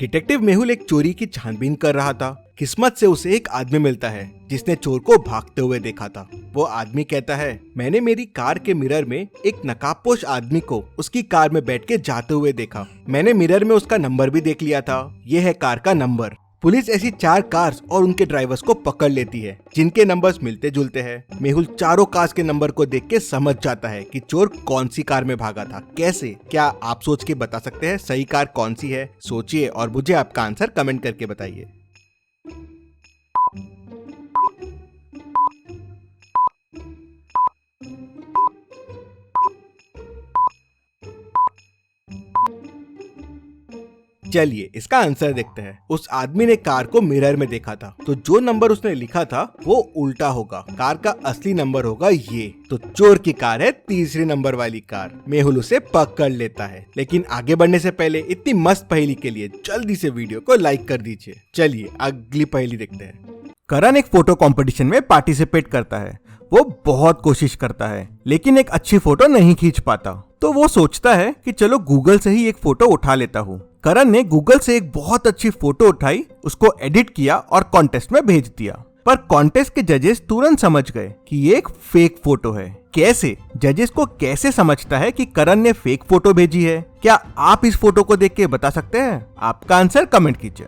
Detective Mehul एक चोरी की छानबीन कर रहा था। किस्मत से उसे एक आदमी मिलता है जिसने चोर को भागते हुए देखा था। वो आदमी कहता है, मैंने मेरी कार के मिरर में एक नकाबपोश आदमी को उसकी कार में बैठ के जाते हुए देखा। मैंने मिरर में उसका नंबर भी देख लिया था। ये है कार का नंबर। पुलिस ऐसी 4 कार्स और उनके ड्राइवर्स को पकड़ लेती है जिनके नंबर्स मिलते जुलते हैं। मेहुल चारों कार्स के नंबर को देख के समझ जाता है कि चोर कौन सी कार में भागा था। कैसे? क्या आप सोच के बता सकते हैं सही कार कौन सी है? सोचिए और मुझे आपका आंसर कमेंट करके बताइए। चलिए इसका आंसर देखते हैं। उस आदमी ने कार को मिरर में देखा था, तो जो नंबर उसने लिखा था वो उल्टा होगा। कार का असली नंबर होगा ये। तो चोर की कार है 3रे नंबर वाली कार। मेहुल उसे पकड़ लेता है। लेकिन आगे बढ़ने से पहले इतनी मस्त पहेली के लिए जल्दी से वीडियो को लाइक कर दीजिए। चलिए अगली पहेली देखते हैं। करण एक फोटो कंपटीशन में पार्टिसिपेट करता है। वो बहुत कोशिश करता है लेकिन एक अच्छी फोटो नहीं खींच पाता। तो वो सोचता है कि चलो गूगल से ही एक फोटो उठा लेता हूँ। करण ने गूगल से एक बहुत अच्छी फोटो उठाई, उसको एडिट किया और कॉन्टेस्ट में भेज दिया। पर कॉन्टेस्ट के जजेस तुरंत समझ गए कि ये एक फेक फोटो है। कैसे? जजेस को कैसे समझता है कि करण ने फेक फोटो भेजी है? क्या आप इस फोटो को देख के बता सकते हैं? आपका आंसर कमेंट कीजिए।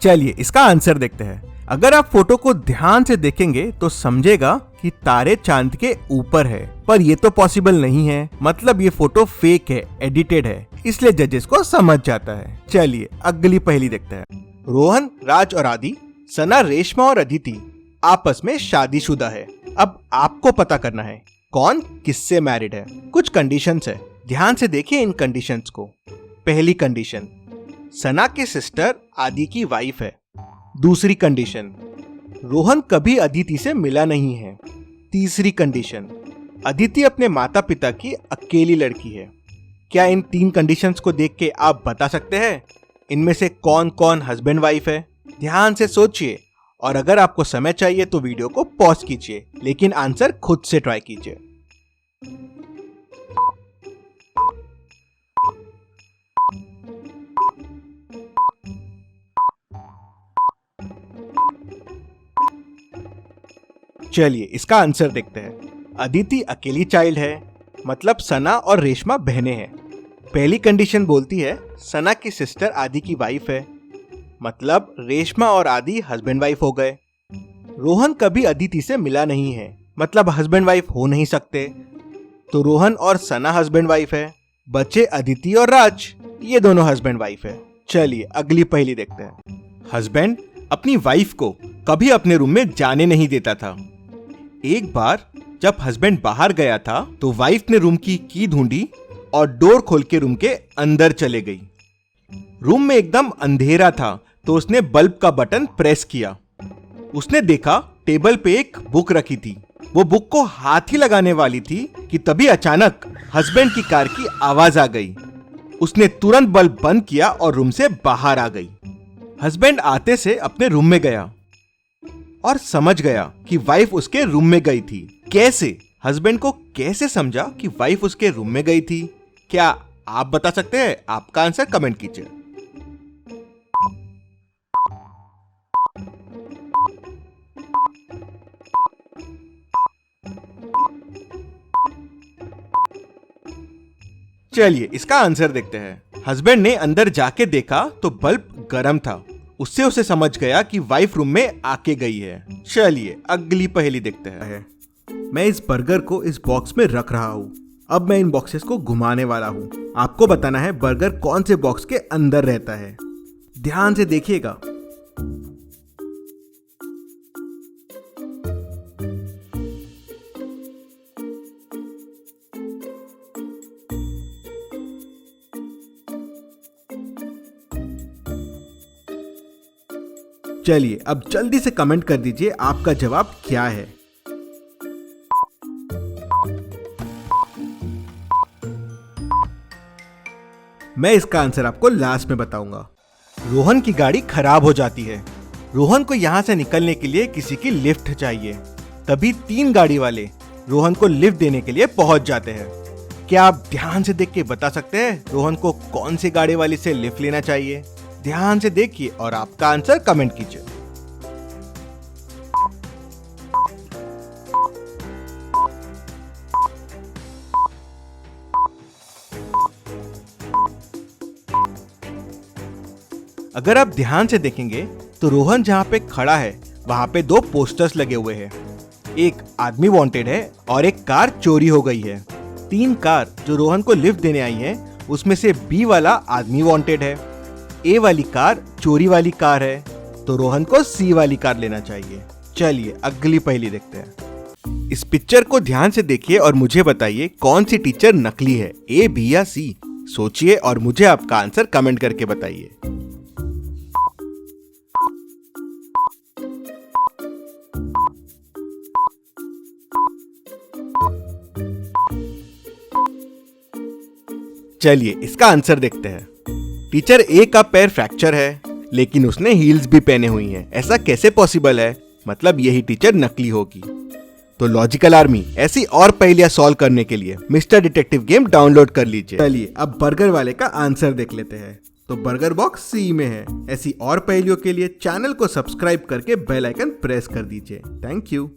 चलिए इसका आंसर देखते हैं। अगर आप फोटो को ध्यान से देखेंगे तो समझेगा कि तारे चांद के ऊपर है, पर ये तो पॉसिबल नहीं है। मतलब ये फोटो फेक है, एडिटेड है, इसलिए जजेस को समझ जाता है। चलिए अगली पहेली देखते हैं। रोहन, राज और आदि, सना, रेशमा और अदिति आपस में शादीशुदा है। अब आपको पता करना है कौन किससे मैरिड है। कुछ कंडीशंस है, ध्यान से देखिए इन कंडीशंस को। पहली कंडीशन, सना की सिस्टर आदि की वाइफ है। दूसरी कंडीशन, रोहन कभी अदिति से मिला नहीं है। तीसरी कंडीशन, अदिति अपने माता पिता की अकेली लड़की है। क्या इन 3 कंडीशंस को देख के आप बता सकते हैं इनमें से कौन कौन हस्बैंड वाइफ है? ध्यान से सोचिए और अगर आपको समय चाहिए तो वीडियो को पॉज कीजिए, लेकिन आंसर खुद से ट्राई कीजिए। चलिए इसका आंसर देखते हैं। अदिति अकेली चाइल्ड है, मतलब सना और रेशमा बहनें हैं। पहली कंडीशन बोलती है सना की सिस्टर आदि की वाइफ है, मतलब रेशमा और आदि हस्बैंड वाइफ हो गए। रोहन कभी अदिति से मिला नहीं है, मतलब हस्बैंड वाइफ हो नहीं सकते, तो रोहन और सना हस्बैंड वाइफ है। बच्चे अदिति और राज, ये दोनों हस्बैंड वाइफ है। चलिए अगली पहेली देखते हैं। हस्बैंड अपनी वाइफ को कभी अपने रूम में जाने नहीं देता था। एक बार जब हस्बैंड बाहर गया था तो वाइफ ने रूम की ढूंढी और डोर खोल के रूम के अंदर चले गई। रूम में एकदम अंधेरा था तो उसने बल्ब का बटन प्रेस किया। उसने देखा टेबल पे एक बुक रखी थी। वो बुक को हाथ ही लगाने वाली थी कि तभी अचानक हस्बैंड की कार की आवाज आ गई। उसने तुरंत बल्ब बंद किया और रूम से बाहर आ गई। हस्बैंड आते से अपने रूम में गया और समझ गया कि वाइफ उसके रूम में गई थी। कैसे? हस्बैंड को कैसे समझा कि वाइफ उसके रूम में गई थी? क्या आप बता सकते हैं? आपका आंसर कमेंट कीजिए। चलिए इसका आंसर देखते हैं। हस्बैंड ने अंदर जाके देखा तो बल्ब गर्म था। उससे उसे समझ गया कि वाइफ रूम में आके गई है। चलिए अगली पहेली देखते हैं। मैं इस बर्गर को इस बॉक्स में रख रहा हूँ। अब मैं इन बॉक्सेस को घुमाने वाला हूँ। आपको बताना है बर्गर कौन से बॉक्स के अंदर रहता है। ध्यान से देखिएगा। चलिए अब जल्दी से कमेंट कर दीजिए आपका जवाब क्या है। मैं इसका आंसर आपको लास्ट में बताऊंगा। रोहन की गाड़ी खराब हो जाती है। रोहन को यहाँ से निकलने के लिए किसी की लिफ्ट चाहिए। तभी 3 गाड़ी वाले रोहन को लिफ्ट देने के लिए पहुंच जाते हैं। क्या आप ध्यान से देख के बता सकते हैं रोहन को कौन सी गाड़ी वाली से लिफ्ट लेना चाहिए? ध्यान से देखिए और आपका आंसर कमेंट कीजिए। अगर आप ध्यान से देखेंगे तो रोहन जहाँ पे खड़ा है वहाँ पे 2 पोस्टर्स लगे हुए हैं। एक आदमी वांटेड है और एक कार चोरी हो गई है। 3 कार जो रोहन को लिफ्ट देने आई है उसमें से बी वाला आदमी वांटेड है, ए वाली कार चोरी वाली कार है, तो रोहन को सी वाली कार लेना चाहिए। चलिए अगली पहेली देखते हैं। इस पिक्चर को ध्यान से देखिए और मुझे बताइए कौन सी टीचर नकली है, ए, बी या सी। सोचिए और मुझे आपका आंसर कमेंट करके बताइए। चलिए इसका आंसर देखते हैं। टीचर ए का पैर फ्रैक्चर है लेकिन उसने हील्स भी पहने हुई हैं। ऐसा कैसे पॉसिबल है? मतलब यही टीचर नकली होगी। तो लॉजिकल आर्मी ऐसी और पहेलियां सॉल्व करने के लिए मिस्टर डिटेक्टिव गेम डाउनलोड कर लीजिए। चलिए अब बर्गर वाले का आंसर देख लेते हैं। तो बर्गर बॉक्स सी में है। ऐसी और पहेलियों के लिए चैनल को सब्सक्राइब करके बेल आइकन प्रेस कर दीजिए। Thank you.